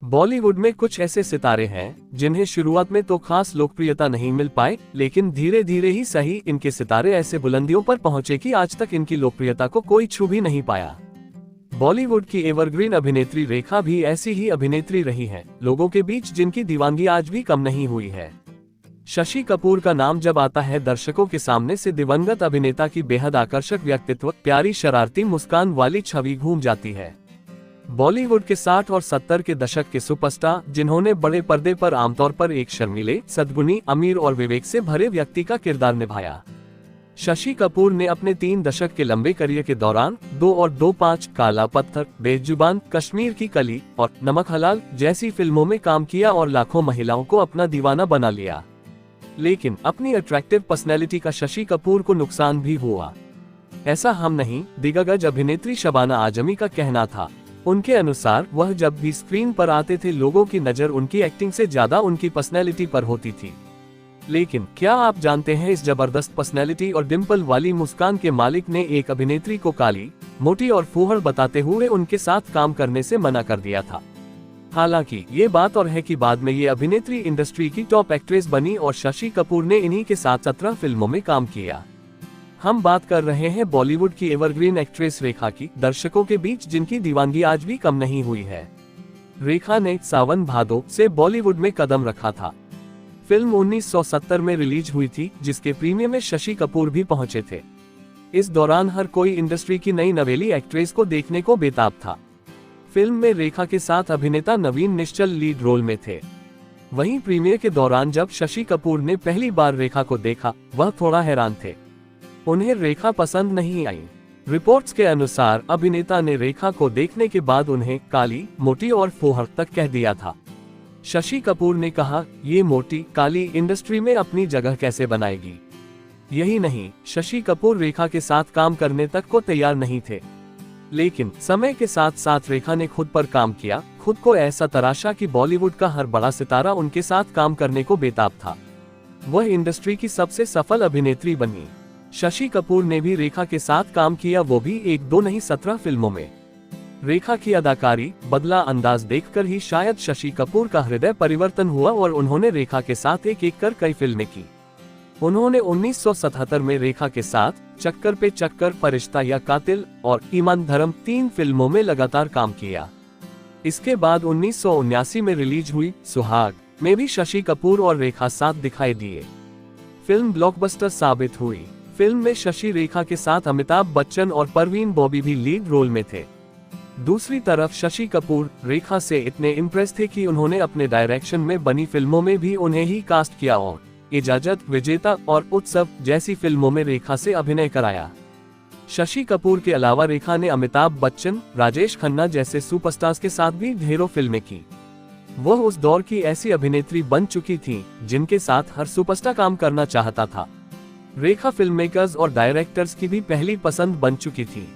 बॉलीवुड में कुछ ऐसे सितारे हैं जिन्हें शुरुआत में तो खास लोकप्रियता नहीं मिल पाई, लेकिन धीरे धीरे ही सही इनके सितारे ऐसे बुलंदियों पर पहुंचे कि आज तक इनकी लोकप्रियता को कोई छू भी नहीं पाया। बॉलीवुड की एवरग्रीन अभिनेत्री रेखा भी ऐसी ही अभिनेत्री रही है, लोगों के बीच जिनकी दीवानगी आज भी कम नहीं हुई है। शशि कपूर का नाम जब आता है, दर्शकों के सामने से दिवंगत अभिनेता की बेहद आकर्षक व्यक्तित्व, प्यारी शरारती मुस्कान वाली छवि घूम जाती है। बॉलीवुड के 60 और 70 के दशक के सुपरस्टार, जिन्होंने बड़े पर्दे पर आमतौर पर एक शर्मीले, सद्गुणी, अमीर और विवेक से भरे व्यक्ति का किरदार निभाया। शशि कपूर ने अपने 3 दशक के लंबे करियर के दौरान 2 और 2, 5, काला पत्थर, बेजुबान, कश्मीर की कली और नमक हलाल जैसी फिल्मों में काम किया और लाखों महिलाओं को अपना दीवाना बना लिया। लेकिन अपनी अट्रैक्टिव पर्सनैलिटी का शशि कपूर को नुकसान भी हुआ। ऐसा हम नहीं, दिग्गज अभिनेत्री शबाना आजमी का कहना था। उनके अनुसार वह जब भी स्क्रीन पर आते थे, लोगों की नजर उनकी एक्टिंग से ज्यादा उनकी पर्सनैलिटी पर होती थी। लेकिन क्या आप जानते हैं, इस जबरदस्त पर्सनैलिटी और डिम्पल वाली मुस्कान के मालिक ने एक अभिनेत्री को काली, मोटी और फूहड़ बताते हुए उनके साथ काम करने से मना कर दिया था। हालांकि ये बात और है कि बाद में ये अभिनेत्री इंडस्ट्री की टॉप एक्ट्रेस बनी और शशि कपूर ने इन्हीं के साथ 17 फिल्मों में काम किया। हम बात कर रहे हैं बॉलीवुड की एवरग्रीन एक्ट्रेस रेखा की, दर्शकों के बीच जिनकी दीवानगी आज भी कम नहीं हुई है। रेखा ने सावन भादो से बॉलीवुड में कदम रखा था। फिल्म 1970 में रिलीज हुई थी, जिसके प्रीमियर में शशि कपूर भी पहुंचे थे। इस दौरान हर कोई इंडस्ट्री की नई नवेली एक्ट्रेस को देखने को बेताब था। फिल्म में रेखा के साथ अभिनेता नवीन निश्चल लीड रोल में थे। वहीं प्रीमियर के दौरान जब शशि कपूर ने पहली बार रेखा को देखा, वह थोड़ा हैरान थे। उन्हें रेखा पसंद नहीं आई। रिपोर्ट्स के अनुसार अभिनेता ने रेखा को देखने के बाद उन्हें काली, मोटी और फूहड़ तक कह दिया था। शशि कपूर ने कहा, ये मोटी, काली इंडस्ट्री में अपनी जगह कैसे बनाएगी। यही नहीं, शशि कपूर रेखा के साथ काम करने तक को तैयार नहीं थे। लेकिन समय के साथ साथ रेखा ने खुद पर काम किया, खुद को ऐसा तराशा कि बॉलीवुड का हर बड़ा सितारा उनके साथ काम करने को बेताब था। वह इंडस्ट्री की सबसे सफल अभिनेत्री बनी। शशि कपूर ने भी रेखा के साथ काम किया, वो भी 1, 2 नहीं 17 फिल्मों में। रेखा की अदाकारी, बदला अंदाज देखकर ही शायद शशि कपूर का हृदय परिवर्तन हुआ और उन्होंने रेखा के साथ एक एक कर कई फिल्में की। उन्होंने 1977 में रेखा के साथ चक्कर पे चक्कर, फरिश्ता या कातिल और ईमान धर्म 3 फिल्मों में लगातार काम किया। इसके बाद 1979 में रिलीज हुई सुहाग में भी शशि कपूर और रेखा साथ दिखाई दिए। फिल्म ब्लॉकबस्टर साबित हुई। फिल्म में शशि रेखा के साथ अमिताभ बच्चन और परवीन बॉबी भी लीड रोल में थे। दूसरी तरफ शशि कपूर रेखा से इतने इम्प्रेस थे कि उन्होंने अपने डायरेक्शन में बनी फिल्मों में भी उन्हें ही कास्ट किया और इजाजत, विजेता और उत्सव जैसी फिल्मों में रेखा से अभिनय कराया। शशि कपूर के अलावा रेखा ने अमिताभ बच्चन, राजेश खन्ना जैसे सुपरस्टार्स के साथ भी ढेरों फिल्में की। वह उस दौर की ऐसी अभिनेत्री बन चुकी थी जिनके साथ हर सुपरस्टार काम करना चाहता था। रेखा फिल्ममेकर्स और डायरेक्टर्स की भी पहली पसंद बन चुकी थी।